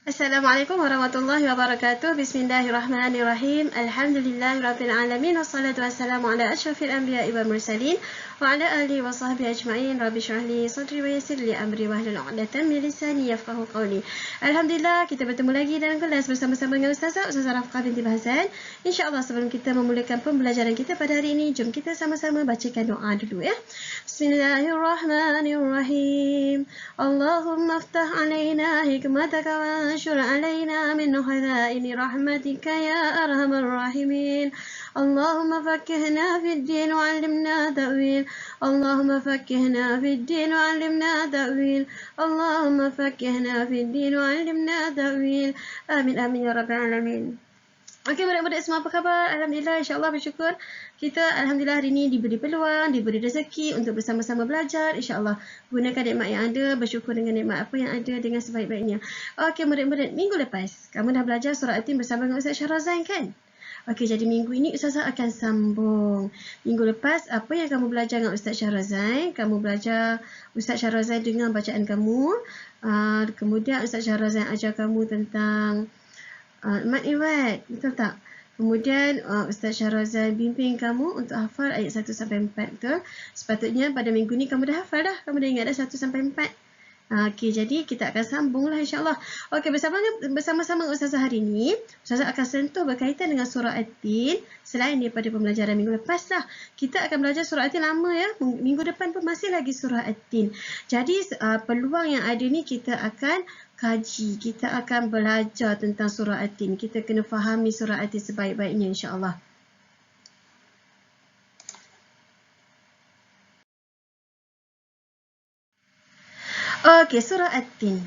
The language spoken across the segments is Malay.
Assalamualaikum warahmatullahi wabarakatuh. Bismillahirrahmanirrahim. Alhamdulillahirabbil alamin wassalatu wassalamu ala asyrafil anbiya'i wal mursalin wa ala alihi wa sahbihi ajma'in. Rabbi shrah li sadri wa yassir li amri wahlul 'uqdatam min lisani yafqahu qawli. Alhamdulillah, kita bertemu lagi dalam kelas bersama-sama dengan Ustazah Rafqah binti Bahzan. Insya-Allah sebelum kita memulakan pembelajaran kita pada hari ini, jom kita sama-sama bacakan doa dulu ya. Bismillahirrahmanirrahim. Allahumma aftah alaina hikmataka wa انشر علينا من خزائن رحمتك يا أرحم الراحمين. اللهم فكهنا في الدين وعلمنا تأويل. اللهم فكهنا في الدين وعلمنا تأويل. اللهم فكهنا في الدين وعلمنا تأويل. آمين آمين يا رب العالمين. Okey, budak-budak semua apa khabar? Alhamdulillah, insyaAllah bersyukur. Kita Alhamdulillah hari ini diberi peluang, diberi rezeki untuk bersama-sama belajar. InsyaAllah gunakan nikmat yang ada, bersyukur dengan nikmat apa yang ada dengan sebaik-baiknya. Okey, murid-murid, minggu lepas kamu dah belajar surah At-Tin bersama dengan Ustaz Syahrazan kan? Okey, jadi minggu ini Ustazah akan sambung. Minggu lepas apa yang kamu belajar dengan Ustaz Syahrazan? Kamu belajar Ustaz Syahrazan dengan bacaan kamu. Kemudian Ustaz Syahrazan ajar kamu tentang Mat Iwat, betul tak? Kemudian Ustaz Syahrazan bimbing kamu untuk hafal ayat 1 sampai 4, betul? Sepatutnya pada minggu ni kamu dah hafal dah. Kamu dah ingat dah 1 sampai 4. Okey, jadi kita akan sambunglah insya-Allah. Okey, bersama-sama Ustazah hari ini, Ustazah akan sentuh berkaitan dengan surah At-Tin selain daripada pembelajaran minggu lepas lah. Kita akan belajar surah At-Tin lama ya. Minggu depan pun masih lagi surah At-Tin. Jadi peluang yang ada ni kita akan kaji, kita akan belajar tentang surah At-Tin. Kita kena fahami surah At-Tin sebaik-baiknya insya-Allah. Okey, surah At-Tin.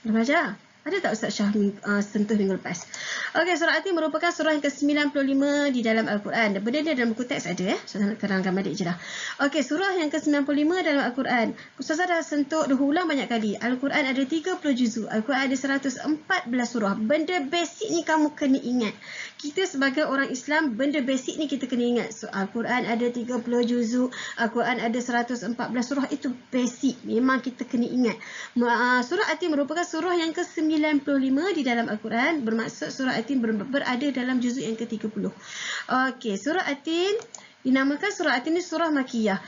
Dah belajar? Ada tak Ustaz Syahmi sentuh minggu lepas? Okey, surah At-Tin merupakan surah yang ke-95 di dalam Al-Quran. Benda dia dalam buku teks ada ya. Ustazah nak terangkan balik je dah. Okey, surah yang ke-95 dalam Al-Quran. Ustazah dah sentuh, dah ulang banyak kali. Al-Quran ada 30 juzuk. Al-Quran ada 114 surah. Benda basic ni kamu kena ingat. Kita sebagai orang Islam, benda basic ni kita kena ingat. So, Al-Quran ada 30 juzuk. Al-Quran ada 114 surah. Itu basic. Memang kita kena ingat. Surah At-Tin merupakan surah yang ke-95 di dalam Al-Quran. Bermaksud surah At-Tin berada dalam juzuk yang ke-30. Okey, surah At-Tin dinamakan surah At-Tin ni surah Makiyah.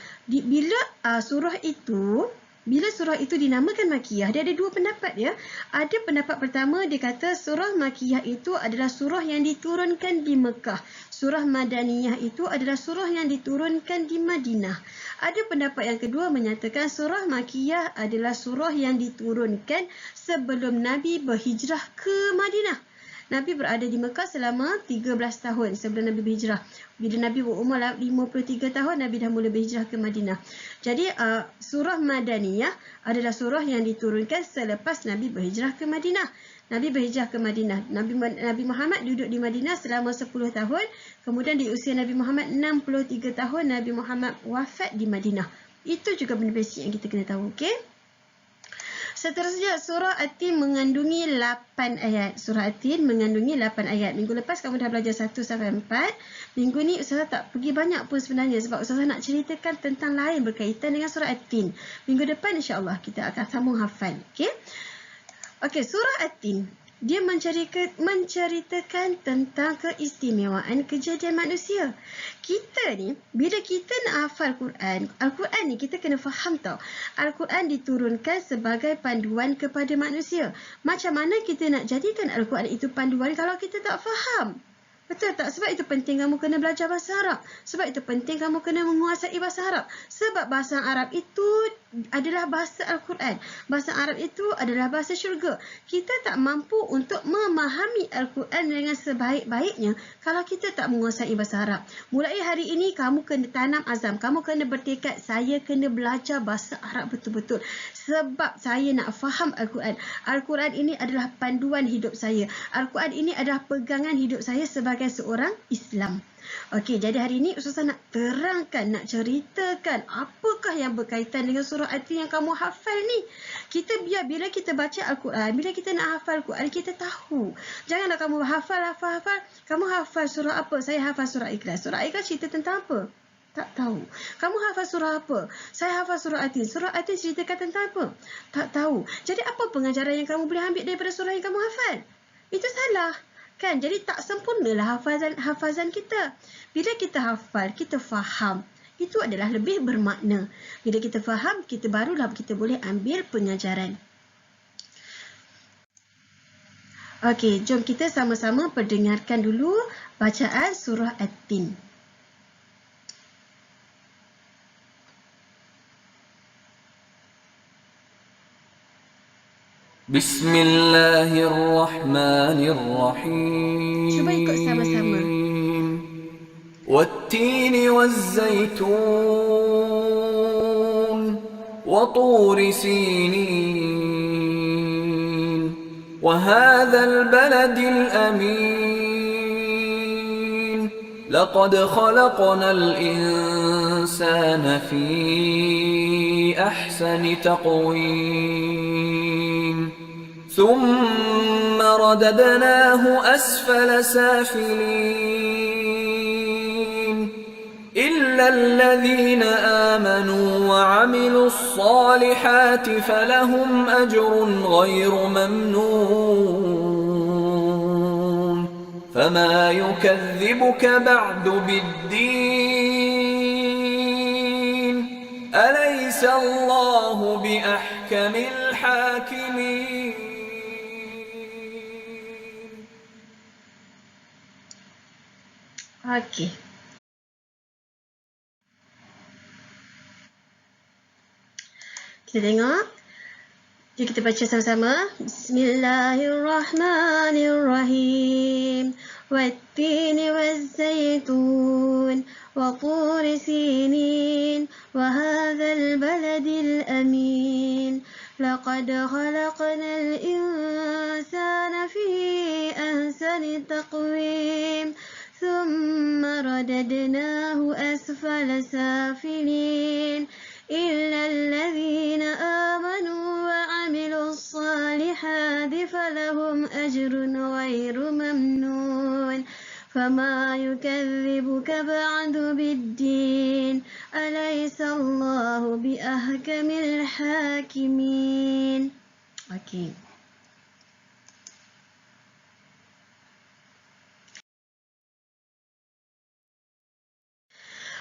Bila surah itu dinamakan Makiyah, dia ada dua pendapat ya. Ada pendapat pertama, dia kata surah Makiyah itu adalah surah yang diturunkan di Mekah. Surah Madaniyah itu adalah surah yang diturunkan di Madinah. Ada pendapat yang kedua menyatakan surah Makiyah adalah surah yang diturunkan sebelum Nabi berhijrah ke Madinah. Nabi berada di Mekah selama 13 tahun sebelum Nabi berhijrah. Bila Nabi berumur 53 tahun, Nabi dah mula berhijrah ke Madinah. Jadi surah Madaniyah adalah surah yang diturunkan selepas Nabi berhijrah ke Madinah. Nabi berhijrah ke Madinah. Nabi Muhammad duduk di Madinah selama 10 tahun. Kemudian di usia Nabi Muhammad 63 tahun, Nabi Muhammad wafat di Madinah. Itu juga benda basic yang kita kena tahu, okey? Seterusnya, surah At-Tin mengandungi 8 ayat. Surah At-Tin mengandungi 8 ayat. Minggu lepas kamu dah belajar 1 sampai 4. Minggu ni Ustazah tak pergi banyak pun sebenarnya sebab Ustazah nak ceritakan tentang lain berkaitan dengan surah At-Tin. Minggu depan insya-Allah kita akan sambung hafal. Okey? Okey, surah At-Tin dia menceritakan tentang keistimewaan kejadian manusia. Kita ni, bila kita nak hafal Quran, Al-Quran ni kita kena faham tau. Al-Quran diturunkan sebagai panduan kepada manusia. Macam mana kita nak jadikan Al-Quran itu panduan kalau kita tak faham? Betul tak? Sebab itu penting kamu kena belajar bahasa Arab. Sebab itu penting kamu kena menguasai bahasa Arab. Sebab bahasa Arab itu adalah bahasa Al-Quran. Bahasa Arab itu adalah bahasa syurga. Kita tak mampu untuk memahami Al-Quran dengan sebaik-baiknya kalau kita tak menguasai bahasa Arab. Mulai hari ini kamu kena tanam azam. Kamu kena bertekad, saya kena belajar bahasa Arab betul-betul. Sebab saya nak faham Al-Quran. Al-Quran ini adalah panduan hidup saya. Al-Quran ini adalah pegangan hidup saya sebagai seorang Islam. Okey, jadi hari ini Ustazah nak terangkan, nak ceritakan apakah yang berkaitan dengan surah At-Tin yang kamu hafal ni. Kita bila kita baca Al-Quran, bila kita nak hafal Al-Quran, kita tahu. Janganlah kamu hafal. Kamu hafal surah apa? Saya hafal surah Ikhlas. Surah Ikhlas cerita tentang apa? Tak tahu. Kamu hafal surah apa? Saya hafal surah Atin. Surah Atin ceritakan tentang apa? Tak tahu. Jadi apa pengajaran yang kamu boleh ambil daripada surah yang kamu hafal? Itu salah. Kan? Jadi tak sempurnalah hafazan kita. Bila kita hafal, kita faham. Itu adalah lebih bermakna. Bila kita faham, barulah kita boleh ambil pengajaran. Okey, jom kita sama-sama perdengarkan dulu bacaan surah At-Tin. Bismillahirrahmanirrahim. Cuba ikut sama-sama. والتين والزيتون وطور سينين وهذا البلد الأمين لقد خلقنا الإنسان في أحسن تقويم ثم رددناه أسفل سافلين إلا الذين آمنوا وعملوا الصالحات فلهم أجر غير ممنون فما يكذبك بعد بالدين أليس الله بأحكم الحاكمين. Okey. Kita tengok. Jom kita baca sama-sama. Bismillahirrahmanirrahim. Wattini wazzaytun wa turi sinin wa hadzal baladil amin. Laqad khalaqnal insana fi ahsani taqwim. ثم رددناه أسفل سافلين إلا الذين آمنوا وعملوا الصالحات فلهم أجر غير ممنون فما يكذبك بعد بالدين أليس الله بأحكم الحاكمين. Okay.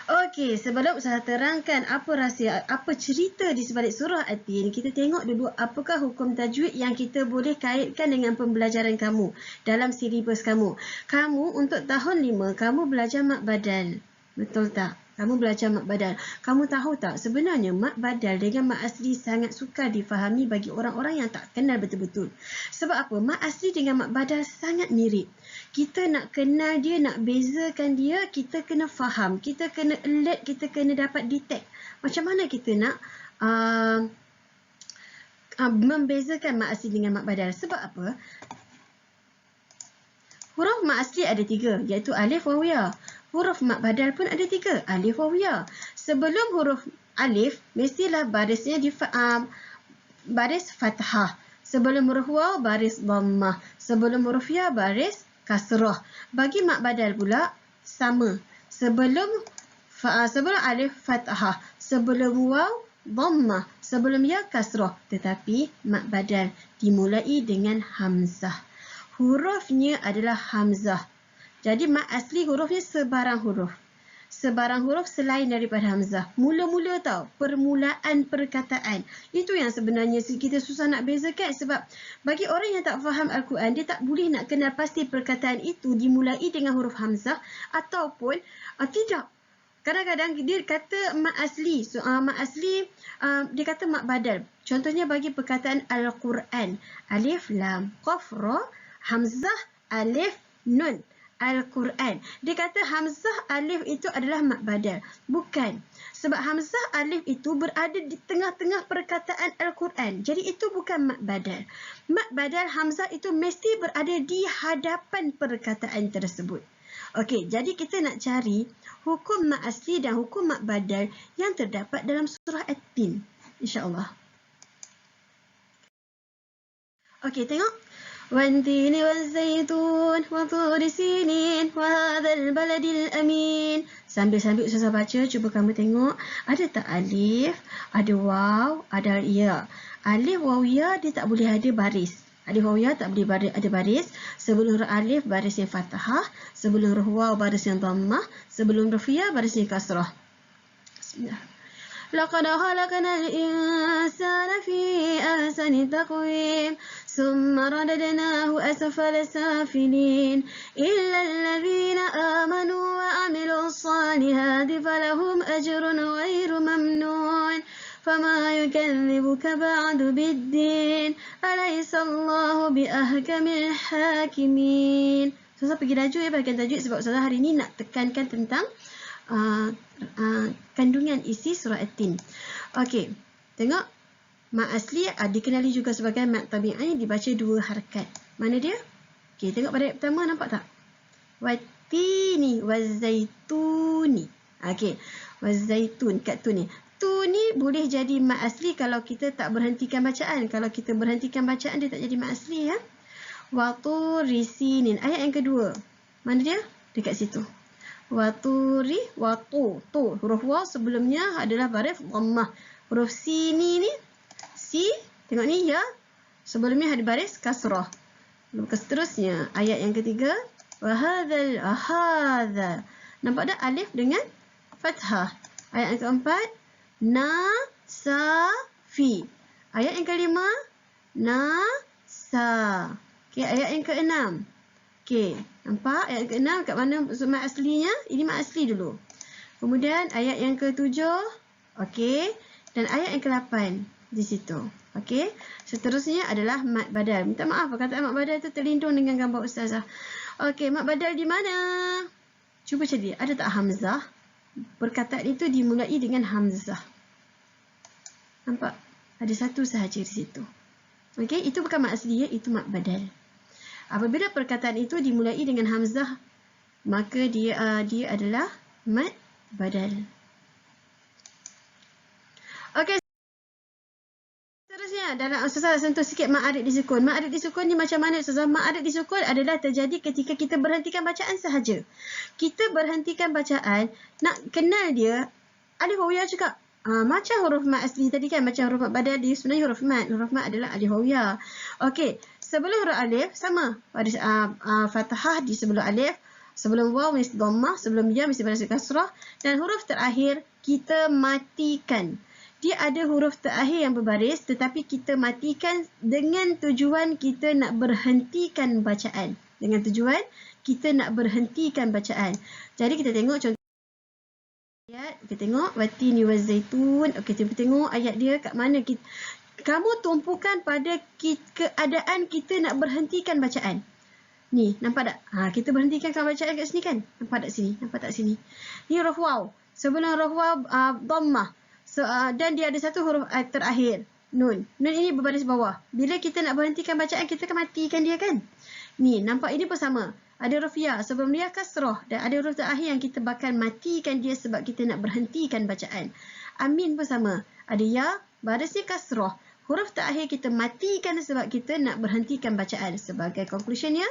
Okey, sebelum saya terangkan apa rahsia, apa cerita di sebalik surah At-Tin, kita tengok dulu apakah hukum tajwid yang kita boleh kaitkan dengan pembelajaran kamu dalam silibus kamu. Kamu untuk tahun 5, kamu belajar mat badal. Betul tak? Kamu belajar mat badal. Kamu tahu tak sebenarnya mat badal dengan mat asli sangat sukar difahami bagi orang-orang yang tak kenal betul-betul. Sebab apa? Mat asli dengan mat badal sangat mirip. Kita nak kenal dia, nak bezakan dia, kita kena faham. Kita kena alert, kita kena dapat detect. Macam mana kita nak membezakan mat asli dengan mat badal. Sebab apa? Huruf mat asli ada 3, iaitu alif, waw, ya. Huruf mat badal pun ada 3, alif, waw, ya. Sebelum huruf alif, mestilah barisnya di baris fathah. Sebelum huruf waw, baris dhammah. Sebelum huruf ya, baris kasrah. Bagi mat badal pula sama. Sebelum alif fathah, sebelum waw dhammah, sebelum ya kasrah. Tetapi mat badal dimulai dengan hamzah. Hurufnya adalah hamzah. Jadi mat asli hurufnya sebarang huruf. Sebarang huruf selain daripada hamzah. Mula-mula tau, permulaan perkataan. Itu yang sebenarnya kita susah nak bezakan. Sebab bagi orang yang tak faham Al-Quran, dia tak boleh nak kenal pasti perkataan itu dimulai dengan huruf hamzah ataupun tidak. Kadang-kadang dia kata mat asli. Mat asli, dia kata mat badal. Contohnya bagi perkataan Al-Quran. Alif, lam, qaf, ra, hamzah, alif, nun. Al-Quran. Dia kata hamzah alif itu adalah mat badal. Bukan. Sebab hamzah alif itu berada di tengah-tengah perkataan Al-Quran. Jadi itu bukan mat badal. Mat badal hamzah itu mesti berada di hadapan perkataan tersebut. Okey, jadi kita nak cari hukum mat asli dan hukum mat badal yang terdapat dalam surah At-Tin. InsyaAllah. Okey, tengok. والتين والزيتون وطور سينين وهذا البلد الأمين Sambil-sambil Ustazah baca, cuba kamu tengok ada tak alif, ada waw, ada ya. Alif, waw, ya dia tak boleh ada baris. Alif, waw, ya tak boleh ada baris. Sebelum huruf alif baris yang fathah, sebelum huruf waw baris yang dhammah, sebelum huruf ya baris yang kasrah. Bismillah. لقد خلقنا الإنسان في أحسن تقويم ثم رددناه أسفل سافلين إلا الذين آمنوا وعملوا الصالحات فلهم أجر غير ممنون فما يكذبك بعد بالدين أليس الله بأحكم الحاكمين. Ustazah pergi tajuk bahagian tajuk sebab Ustazah hari ni nak tekankan tentang kandungan isi surah At-Tin. Okey, tengok mat asli dikenali juga sebagai mat tabi'i, dibaca 2 harakat. Mana dia? Okey, tengok pada ayat pertama, nampak tak? Wattini wazaituni. Okey, wazaitun kat tu ni. Tu ni boleh jadi mat asli kalau kita tak berhentikan bacaan. Kalau kita berhentikan bacaan dia tak jadi mat asli ya. Waturi sinin. Ayat yang kedua. Mana dia? Dekat situ. Waturi, watu, tu. Huruf waw sebelumnya adalah baris dhammah. Huruf sini ni, si, tengok ni ya. Sebelumnya ada baris kasrah. Seterusnya, ayat yang ketiga. Wahadzal, ahadza. Nampak tak alif dengan fathah. Ayat yang keempat. Na, sa, fi. Ayat yang kelima. Na, sa. Okey, ayat yang keenam. Okey, nampak ayat ke-6 kat mana mat aslinya? Ini mat asli dulu. Kemudian ayat yang ke-7. Okey, dan ayat yang ke-8 di situ. Okey, seterusnya adalah mat badal. Minta maaf perkataan mat badal tu terlindung dengan gambar ustazah. Okey, mat badal di mana? Cuba cari, ada tak hamzah? Perkataan itu dimulai dengan hamzah. Nampak? Ada satu sahaja di situ. Okey, itu bukan mat asli ya, itu mat badal. Apabila perkataan itu dimulai dengan hamzah, maka dia adalah mat badal. Okey. Seterusnya dalam Ustazah sentuh sikit ma'arid disukun. Ma'arid disukun ni macam mana Ustazah? Ma'arid disukun adalah terjadi ketika kita berhentikan bacaan sahaja. Kita berhentikan bacaan, nak kenal dia, alif waw ya juga. Macam huruf mat asli tadi kan, macam huruf mat badal dia sebenarnya huruf mat. Huruf mat adalah alif waw ya. Okey. Sebelum huruf alif, sama. Pada fathah di sebelum alif. Sebelum waw mesti dhammah. Sebelum ya mesti baris kasrah. Dan huruf terakhir, kita matikan. Dia ada huruf terakhir yang berbaris. Tetapi kita matikan dengan tujuan kita nak berhentikan bacaan. Dengan tujuan kita nak berhentikan bacaan. Jadi kita tengok contoh ayat. Kita tengok. Watini wazaitun. Okey, kita tengok ayat dia kat mana kita... Kamu tumpukan pada keadaan kita nak berhentikan bacaan. Ni, nampak tak? Kita berhentikan bacaan kat sini kan? Nampak tak sini? Nampak tak sini? Ni huruf waw. Sebelum huruf waw, dhammah. Dan dia ada satu huruf terakhir. Nun. Nun ini berbaris bawah. Bila kita nak berhentikan bacaan, kita akan matikan dia kan? Ni, nampak ini pun sama. Ada huruf ya. Sebelum dia kasrah. Dan ada huruf terakhir yang kita bakal matikan dia sebab kita nak berhentikan bacaan. Amin pun sama. Ada ya, barisnya kasrah. Huruf terakhir kita matikan sebab kita nak berhentikan bacaan. Sebagai conclusionnya,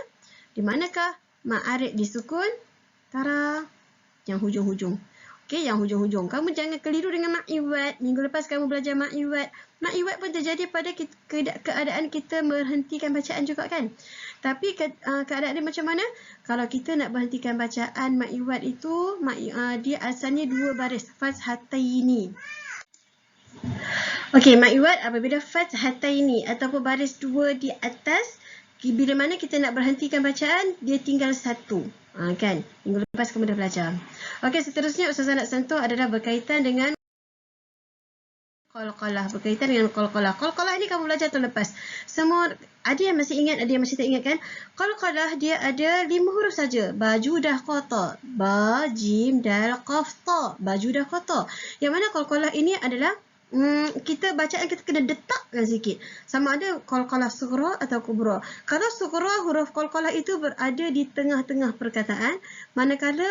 di manakah ma'arid disukun? Tara, yang hujung-hujung. Okey, yang hujung-hujung. Kamu jangan keliru dengan ma'iwat. Minggu lepas kamu belajar ma'iwat. Ma'iwat pun terjadi pada keadaan kita berhentikan bacaan juga kan? Tapi keadaan dia macam mana? Kalau kita nak berhentikan bacaan ma'iwat itu, dia asalnya 2 baris. Fathataini. Okey, ma'iwat apabila fathataini ataupun baris 2 di atas, bila mana kita nak berhentikan bacaan, dia tinggal 1. Kan? Minggu lepas kamu dah belajar. Okey, seterusnya Ustazah nak sentuh adalah berkaitan dengan qalqalah. Berkaitan dengan qalqalah. Qalqalah ni kamu belajar tahun lepas. Semua, ada yang masih ingat, ada yang masih tak ingat kan? Qalqalah dia ada 5 huruf saja. Baju dah qata. Ba, jim, dal, qaf, ta. Baju dah qata. Yang mana qalqalah ini adalah kita bacaan kita kena detakkan sikit. Sama ada qalqalah sughra atau kubra. Kalau sughra, huruf qalqalah itu berada di tengah-tengah perkataan, manakala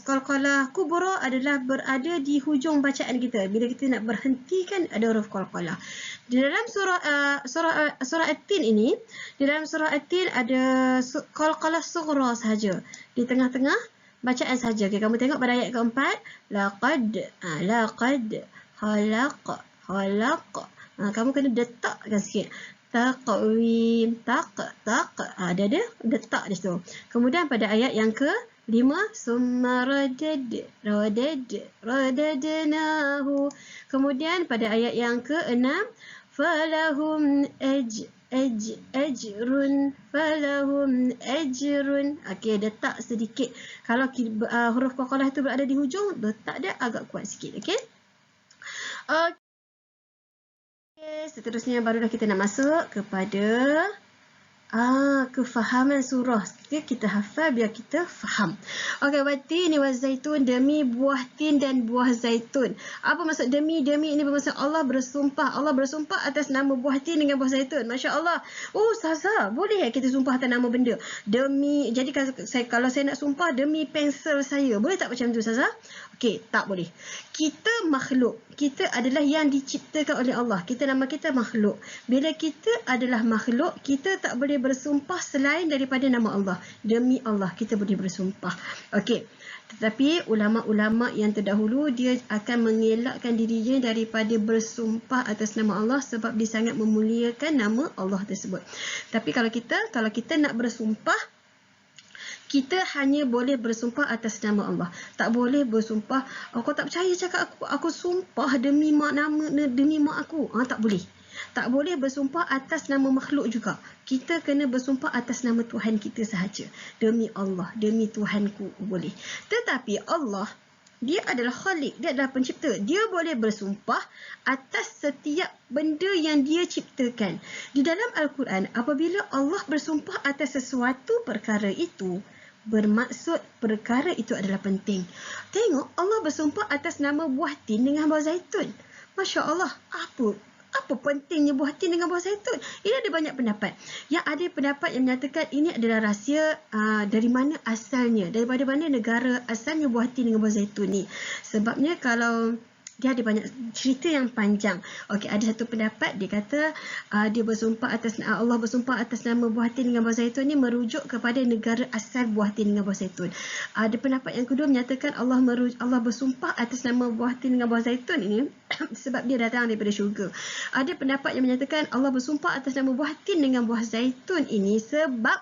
qalqalah kubra adalah berada di hujung bacaan kita. Bila kita nak berhentikan ada huruf qalqalah. Di dalam surah At-Tin ini, di dalam surah At-Tin ada qalqalah sughra sahaja di tengah-tengah bacaan saja. Okay, kamu tengok pada ayat keempat. Laqad. Laqad. Khalaq. Khalaq. Kamu kena detakkan sikit. Taqwim. Tak. Dia ada detak di situ. Kemudian pada ayat yang ke-5. Summa radadnahu. Kemudian pada ayat yang ke-6. Falahum ajrun. Okey, detak sedikit. Kalau huruf qalqalah itu berada di hujung, letak dia agak kuat sikit. Okey. Okey, seterusnya barulah kita nak masuk kepada kefahaman surah. Okay, kita hafal biar kita faham. Okey, watini wa zaitun, demi buah tin dan buah zaitun. Apa maksud demi? Demi ini bermaksud Allah bersumpah. Allah bersumpah atas nama buah tin dengan buah zaitun. Masya Allah. Oh, Ustazah, boleh kita sumpah atas nama benda? Demi, jadi kalau saya nak sumpah demi pensel saya, boleh tak macam tu, Ustazah? Okey, tak boleh. Kita makhluk. Kita adalah yang diciptakan oleh Allah. Nama kita makhluk. Bila kita adalah makhluk, kita tak boleh bersumpah selain daripada nama Allah. Demi Allah, kita boleh bersumpah. Okey. Tetapi ulama-ulama yang terdahulu, dia akan mengelakkan dirinya daripada bersumpah atas nama Allah sebab dia sangat memuliakan nama Allah tersebut. Tapi kalau kita nak bersumpah, kita hanya boleh bersumpah atas nama Allah. Tak boleh bersumpah, kau tak percaya cakap aku sumpah demi mak aku. Tak boleh. Tak boleh bersumpah atas nama makhluk juga. Kita kena bersumpah atas nama Tuhan kita sahaja. Demi Allah, demi Tuhanku boleh. Tetapi Allah, dia adalah Khalik, dia adalah pencipta. Dia boleh bersumpah atas setiap benda yang dia ciptakan. Di dalam Al-Quran, apabila Allah bersumpah atas sesuatu perkara itu, bermaksud perkara itu adalah penting. Tengok, Allah bersumpah atas nama buah tin dengan buah zaitun. Masya Allah, apa pentingnya buah tin dengan buah zaitun? Ini ada banyak pendapat. Yang ada pendapat yang menyatakan ini adalah rahsia dari mana asalnya, daripada mana negara asalnya buah tin dengan buah zaitun ni. Sebabnya kalau dia ada banyak cerita yang panjang. Okey, ada satu pendapat dia kata dia bersumpah atas Allah bersumpah atas nama buah tin dengan buah zaitun ni merujuk kepada negara asal buah tin dengan buah zaitun. Ada pendapat yang kedua menyatakan Allah bersumpah atas nama buah tin dengan buah zaitun ini sebab dia datang daripada syurga. Ada pendapat yang menyatakan Allah bersumpah atas nama buah tin dengan buah zaitun ini sebab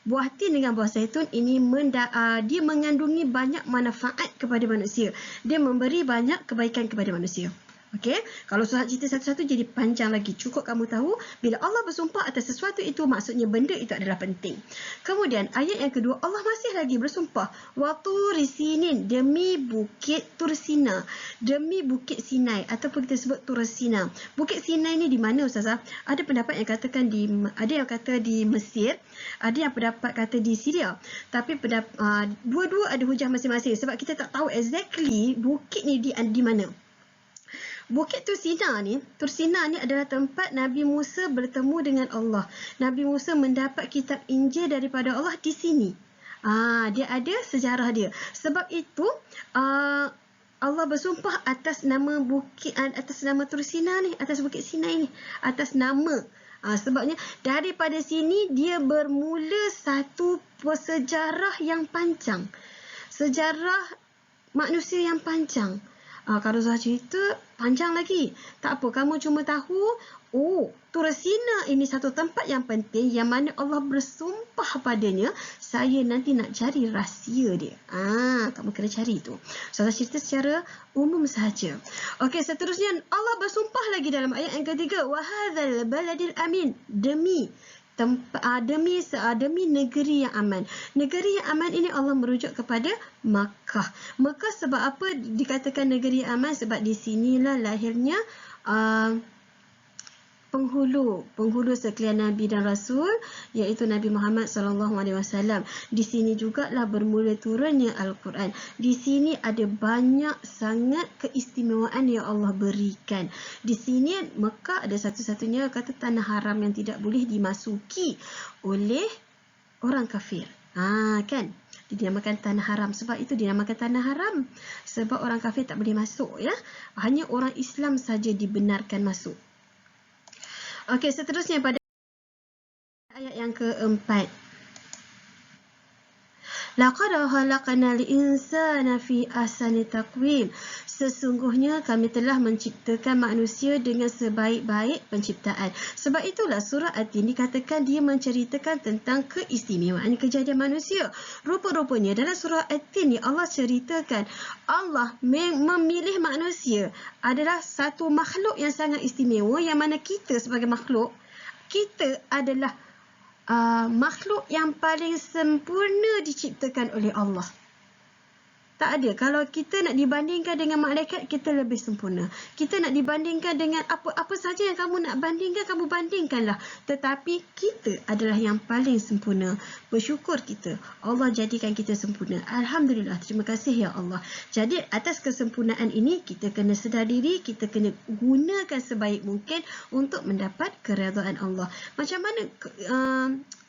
buah tin dengan buah zaitun ini dia mengandungi banyak manfaat kepada manusia. Dia memberi banyak kebaikan kepada manusia. Okey, kalau cerita satu-satu jadi panjang lagi. Cukup kamu tahu bila Allah bersumpah atas sesuatu itu, maksudnya benda itu adalah penting. Kemudian ayat yang kedua, Allah masih lagi bersumpah wa turi sinin, demi bukit Tursina, demi bukit Sinai ataupun kita sebut Tursina. Bukit Sinai ni di mana, Ustazah? Ada pendapat yang katakan ada yang kata di Mesir, ada yang pendapat kata di Syria. Tapi dua-dua ada hujah masing-masing sebab kita tak tahu exactly bukit ni di mana. Bukit Tursina ni adalah tempat Nabi Musa bertemu dengan Allah. Nabi Musa mendapat kitab Injil daripada Allah di sini. Dia ada sejarah dia. Sebab itu Allah bersumpah atas nama Tursina ni, atas Bukit Sinai ni, atas nama. Sebabnya daripada sini dia bermula satu sejarah yang panjang. Sejarah manusia yang panjang. Kalau saya cerita panjang lagi. Tak apa, kamu cuma tahu Tursina ini satu tempat yang penting yang mana Allah bersumpah padanya. Saya nanti nak cari rahsia dia. Kamu kena cari tu. Saya cerita secara umum sahaja. Okey, seterusnya Allah bersumpah lagi dalam ayat yang ketiga, wa hadzal baladil amin, demi negeri yang aman. Negeri yang aman ini Allah merujuk kepada Makkah. Makkah sebab apa dikatakan negeri yang aman? Sebab di sinilah lahirnya penghulu sekalian Nabi dan Rasul, iaitu Nabi Muhammad SAW. Di sini jugalah bermula turunnya Al-Quran. Di sini ada banyak sangat keistimewaan yang Allah berikan. Di sini Mekah ada satu-satunya kata tanah haram yang tidak boleh dimasuki oleh orang kafir. Kan? Dinamakan tanah haram. Sebab itu dinamakan tanah haram. Sebab orang kafir tak boleh masuk, ya. Hanya orang Islam saja dibenarkan masuk. Okey, seterusnya pada ayat yang keempat. Laqad khalaqnal insana fi ahsani taqwim. Sesungguhnya kami telah menciptakan manusia dengan sebaik-baik penciptaan. Sebab itulah surah At-Tin dikatakan dia menceritakan tentang keistimewaan kejadian manusia. Rupa-rupanya dalam surah At-Tin ni Allah ceritakan Allah memilih manusia adalah satu makhluk yang sangat istimewa, yang mana kita sebagai makhluk, kita adalah makhluk yang paling sempurna diciptakan oleh Allah. Tak ada. Kalau kita nak dibandingkan dengan malaikat, kita lebih sempurna. Kita nak dibandingkan dengan apa saja yang kamu nak bandingkan, kamu bandingkanlah. Tetapi kita adalah yang paling sempurna. Bersyukur kita. Allah jadikan kita sempurna. Alhamdulillah. Terima kasih ya Allah. Jadi atas kesempurnaan ini, kita kena sedar diri, kita kena gunakan sebaik mungkin untuk mendapat keredaan Allah. Macam mana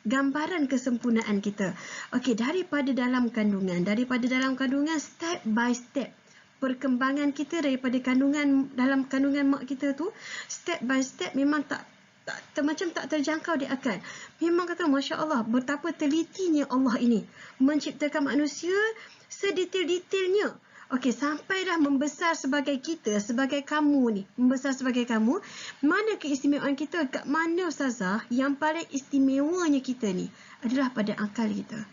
gambaran kesempurnaan kita? Okey, daripada dalam kandungan, step by step perkembangan kita daripada dalam kandungan mak kita tu, step by step memang macam tak terjangkau di akal. Memang kata Masya Allah, betapa telitinya Allah ini menciptakan manusia sedetail-detailnya. Okey, sampailah membesar sebagai kita, sebagai kamu ni, membesar sebagai kamu. Mana keistimewaan kita? Kat mana Ustazah? Yang paling istimewanya kita ni adalah pada akal kita.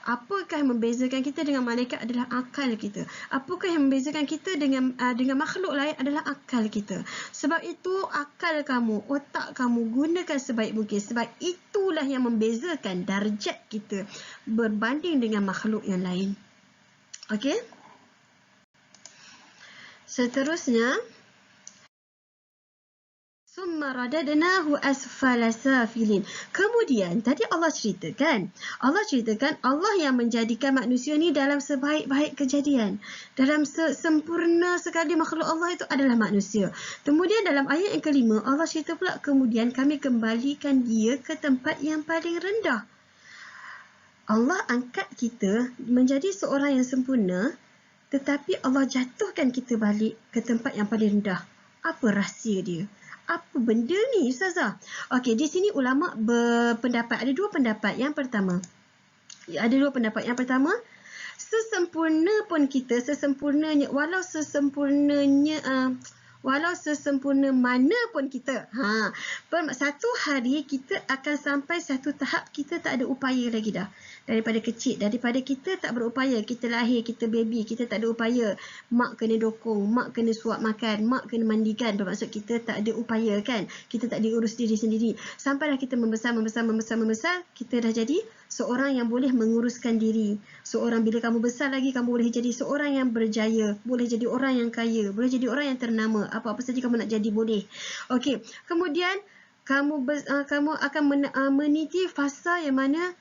Apakah yang membezakan kita dengan malaikat adalah akal kita. Apakah yang membezakan kita dengan makhluk lain adalah akal kita. Sebab itu akal kamu, otak kamu gunakan sebaik mungkin. Sebab itulah yang membezakan darjat kita berbanding dengan makhluk yang lain. Okey? Seterusnya, summa radadnahu asfala safilin. Kemudian tadi Allah ceritakan Allah yang menjadikan manusia ni dalam sebaik-baik kejadian, dalam sempurna sekali makhluk Allah itu adalah manusia. Kemudian dalam ayat yang kelima Allah cerita pula, kemudian kami kembalikan dia ke tempat yang paling rendah. Allah angkat kita menjadi seorang yang sempurna, tetapi Allah jatuhkan kita balik ke tempat yang paling rendah. Apa rahsia dia? Apa benda ni Ustazah? Okey, di sini ulama berpendapat. Ada dua pendapat. Yang pertama, sesempurna pun kita, walau sesempurna mana pun kita, satu hari kita akan sampai satu tahap kita tak ada upaya lagi dah. Daripada kecil, daripada kita tak berupaya, kita lahir, kita baby, kita tak ada upaya. Mak kena dokong, mak kena suap makan, mak kena mandikan. Bermaksud kita tak ada upaya kan. Kita tak diurus diri sendiri. Sampailah kita membesar, kita dah jadi seorang yang boleh menguruskan diri. Seorang, bila kamu besar lagi, kamu boleh jadi seorang yang berjaya, boleh jadi orang yang kaya, boleh jadi orang yang ternama. Apa-apa saja kamu nak jadi boleh. Okey, kemudian kamu akan meniti fasa yang mana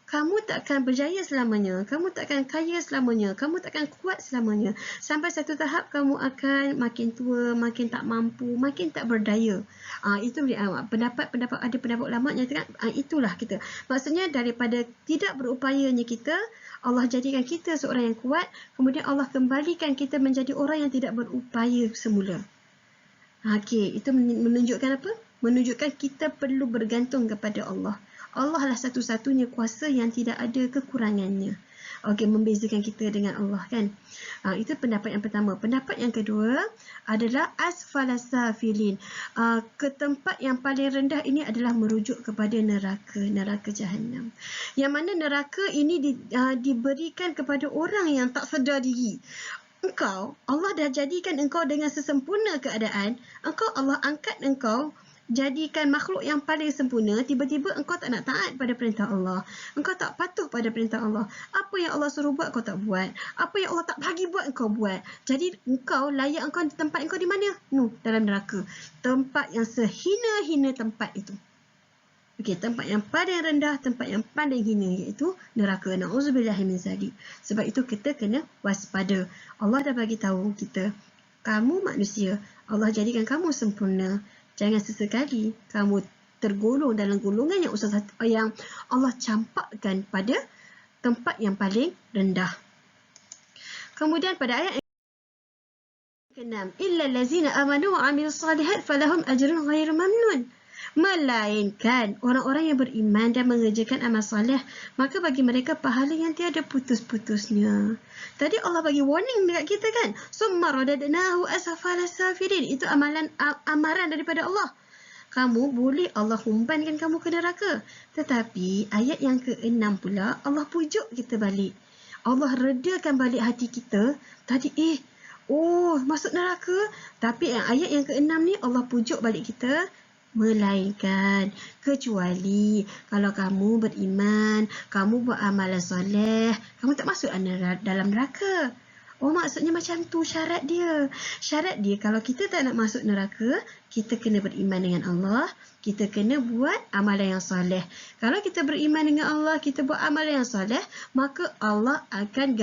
kamu takkan berjaya selamanya, kamu takkan kaya selamanya, kamu takkan kuat selamanya. Sampai satu tahap kamu akan makin tua, makin tak mampu, makin tak berdaya. Itu ada pendapat ulama yang nyatakan itulah kita. Maksudnya daripada tidak berupayanya kita, Allah jadikan kita seorang yang kuat, kemudian Allah kembalikan kita menjadi orang yang tidak berupaya semula. Okey, itu menunjukkan apa? Menunjukkan kita perlu bergantung kepada Allah. Allah lah satu-satunya kuasa yang tidak ada kekurangannya. Okey, membezakan kita dengan Allah kan. Itu pendapat yang pertama. Pendapat yang kedua adalah asfala safilin. Ke tempat yang paling rendah ini adalah merujuk kepada neraka Jahannam. Yang mana neraka ini diberikan kepada orang yang tak sedar diri. Allah dah jadikan engkau dengan sesempurna keadaan. Allah angkat engkau, jadikan makhluk yang paling sempurna. Tiba-tiba engkau tak nak taat pada perintah Allah. Engkau tak patuh pada perintah Allah. Apa yang Allah suruh buat, kau tak buat. Apa yang Allah tak bagi buat, engkau buat. Jadi engkau layak engkau tempat engkau di mana? Dalam neraka. Tempat yang sehina-hina tempat itu. Okey, tempat yang paling rendah, tempat yang paling hina, iaitu neraka. Na'udzubillahi min zalik. Sebab itu kita kena waspada. Allah dah bagi tahu kita, kamu manusia, Allah jadikan kamu sempurna. Jangan sesekali kamu tergolong dalam golongan yang Allah campakkan pada tempat yang paling rendah. Kemudian pada ayat ke-6, illa allazina amanu wa amilus salihat falahum ajrun ghairu mamnun. Melainkan orang-orang yang beriman dan mengerjakan amal soleh, maka bagi mereka pahala yang tiada putus-putusnya. Tadi Allah bagi warning dekat kita kan. Summa radadnahu asfala safilin. Itu amaran daripada Allah. Kamu boleh Allah humbankan kamu ke neraka. Tetapi ayat yang ke-6 pula, Allah pujuk kita balik. Allah redakan balik hati kita. Tadi masuk neraka. Tapi ayat yang ke-6 ni Allah pujuk balik kita. Melainkan, kecuali kalau kamu beriman, kamu buat amalan soleh, kamu tak masuk dalam neraka. Maksudnya macam tu syarat dia. Syarat dia kalau kita tak nak masuk neraka, kita kena beriman dengan Allah, kita kena buat amalan yang soleh. Kalau kita beriman dengan Allah, kita buat amalan yang soleh, maka Allah akan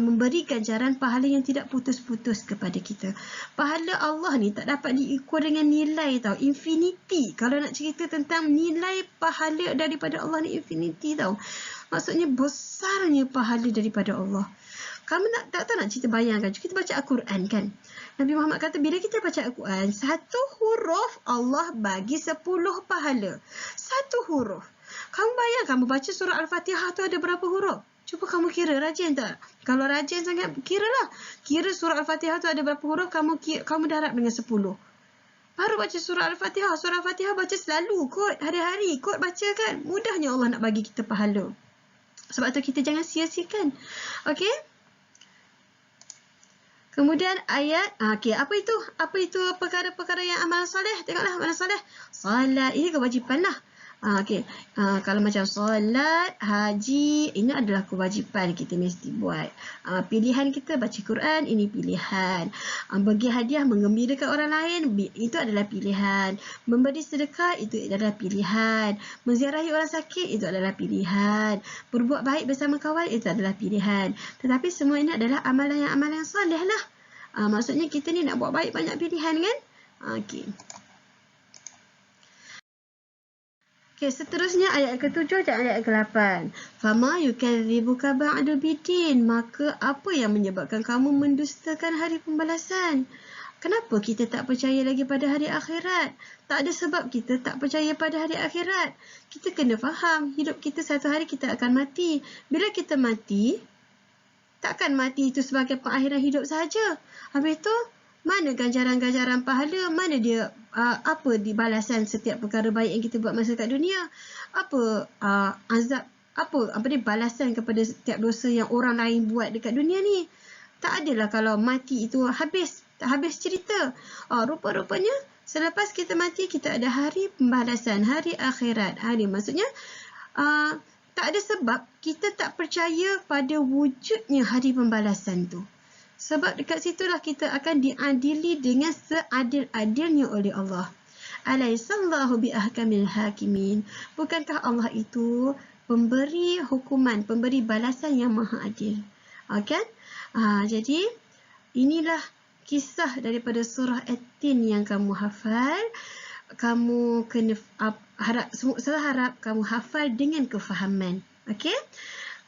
memberi ganjaran pahala yang tidak putus-putus kepada kita. Pahala Allah ni tak dapat diukur dengan nilai tau, infinity. Kalau nak cerita tentang nilai pahala daripada Allah ni infinity tau. Maksudnya besarnya pahala daripada Allah. Kamu tak tahu nak cerita bayangkan. Kita baca Al-Quran kan. Nabi Muhammad kata bila kita baca Al-Quran, 1 huruf Allah bagi 10 pahala. 1 huruf. Kamu bayang kamu baca surah Al-Fatihah tu ada berapa huruf? Cuba kamu kira, rajin tak? Kalau rajin sangat, kiralah. Kira surah Al-Fatihah tu ada berapa huruf, kamu darab dengan 10. Baru baca surah Al-Fatihah. Surah Al-Fatihah baca selalu kot, hari-hari kot baca kan. Mudahnya Allah nak bagi kita pahala. Sebab tu kita jangan sia-siakan. Okey? Kemudian ayat, apa itu? Apa itu perkara-perkara yang amal soleh? Tengoklah amal soleh. Salat, ini kewajipan lah. Kalau macam solat, haji, ini adalah kewajipan kita mesti buat. Pilihan kita baca Quran, ini pilihan. Bagi hadiah, menggembirakan orang lain, itu adalah pilihan. Memberi sedekah, itu adalah pilihan. Menziarahi orang sakit, itu adalah pilihan. Berbuat baik bersama kawan, itu adalah pilihan. Tetapi semua ini adalah amalan yang soleh lah. Maksudnya kita ni nak buat baik banyak pilihan kan? Seterusnya ayat ke-7 dan ayat ke-8. Fama yukadzibuka ba'du bidin. Maka apa yang menyebabkan kamu mendustakan hari pembalasan? Kenapa kita tak percaya lagi pada hari akhirat? Tak ada sebab kita tak percaya pada hari akhirat. Kita kena faham, hidup kita satu hari kita akan mati. Bila kita mati, takkan mati itu sebagai pengakhiran hidup sahaja. Habis tu, mana ganjaran-ganjaran pahala? Mana dia apa di balasan setiap perkara baik yang kita buat masa kat dunia? Apa azab, apa ni balasan kepada setiap dosa yang orang lain buat dekat dunia ni? Tak adalah kalau mati itu habis cerita. Rupa-rupanya selepas kita mati kita ada hari pembalasan, hari akhirat. Maksudnya tak ada sebab kita tak percaya pada wujudnya hari pembalasan tu. Sebab dekat situlah kita akan diadili dengan seadil-adilnya oleh Allah. Alaihissallahu biahkamil hakimin. Bukankah Allah itu pemberi hukuman, pemberi balasan yang maha adil. Kan? Jadi, inilah kisah daripada surah At-Tin yang kamu hafal. Kamu kena harap kamu hafal dengan kefahaman. Okey?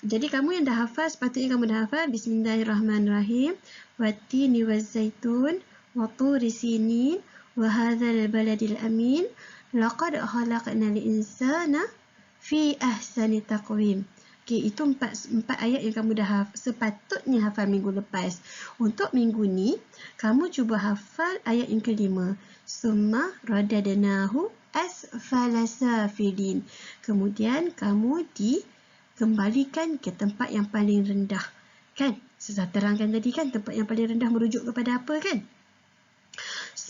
Jadi kamu yang dah hafal, sepatutnya kamu dah hafal. Bismillahirrahmanirrahim. Wattini wazzaitun wa turi sinin wa hadzal baladil amin. Laqad khalaqnal insana fi ahsani taqwim. Itu empat ayat yang kamu dah sepatutnya hafal minggu lepas. Untuk minggu ni, kamu cuba hafal ayat yang kelima. Summa radadnahu asfala safilin. Kemudian kamu kembalikan ke tempat yang paling rendah. Kan? Saya terangkan tadi kan, tempat yang paling rendah merujuk kepada apa kan?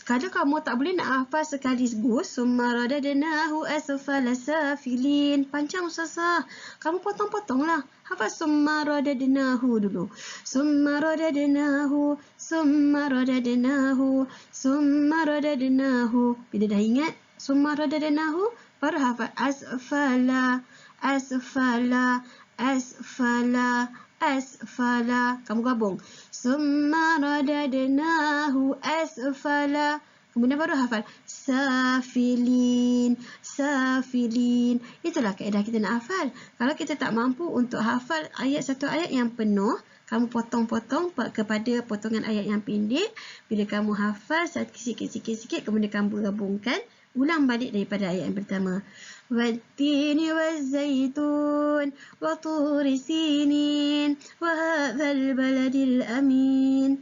Kalau kamu tak boleh nak hafal sekaligus, summa radadnahu asfala safilin, panjang susah. Kamu potong-potonglah. Hafal summa radadnahu dulu. Summa radadnahu, summa radadnahu, summa radadnahu. Bila dah ingat summa radadnahu, baru hafal asfala, asfala, asfala, asfala. Kamu gabung. Summa radadnahu asfala. Kemudian baru hafal safilin, safilin. Itulah kaedah kita nak hafal. Kalau kita tak mampu untuk hafal satu ayat yang penuh, kamu potong-potong kepada potongan ayat yang pendek. Bila kamu hafal sikit-sikit, kemudian kamu gabungkan, Ulang balik daripada ayat yang pertama. Wattini wazzaitun wa turi sinin wa hadzal baladil amin.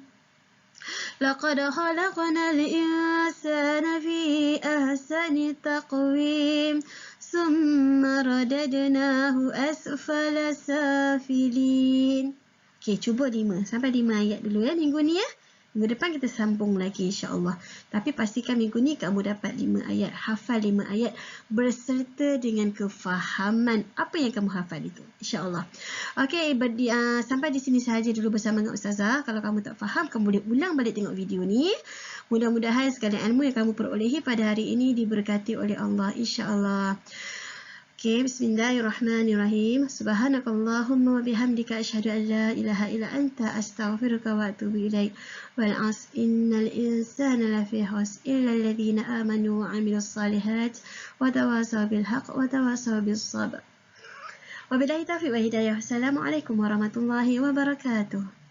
Laqad khalaqnal insana fi ahsani taqwim. Summa radadnahu asfala safilin. Okey, cuba 5. Sampai 5 ayat dulu ya minggu ni ya. Minggu depan kita sambung lagi insya-Allah. Tapi pastikan minggu ni kamu dapat 5 ayat, hafal 5 ayat berserta dengan kefahaman apa yang kamu hafal itu insya-Allah. Okey, sampai di sini sahaja dulu bersama dengan Ustazah. Kalau kamu tak faham, kamu boleh ulang balik tengok video ni. Mudah-mudahan segala ilmu yang kamu perolehi pada hari ini diberkati oleh Allah insya-Allah. Okay, bismillahirrahmanirrahim. Subhanakallahumma wa bihamdika asyhadu an la ilaha illa anta astaghfiruka wa atubu ilaik. Wal 'asr innal insana lafi khusr illa alladhina amanu wa 'amilus solihat wa tawasaw bil haqq wa tawasaw bis sabr. Wabillahi taufiq wa hidayah. Assalamualaikum warahmatullahi wabarakatuh.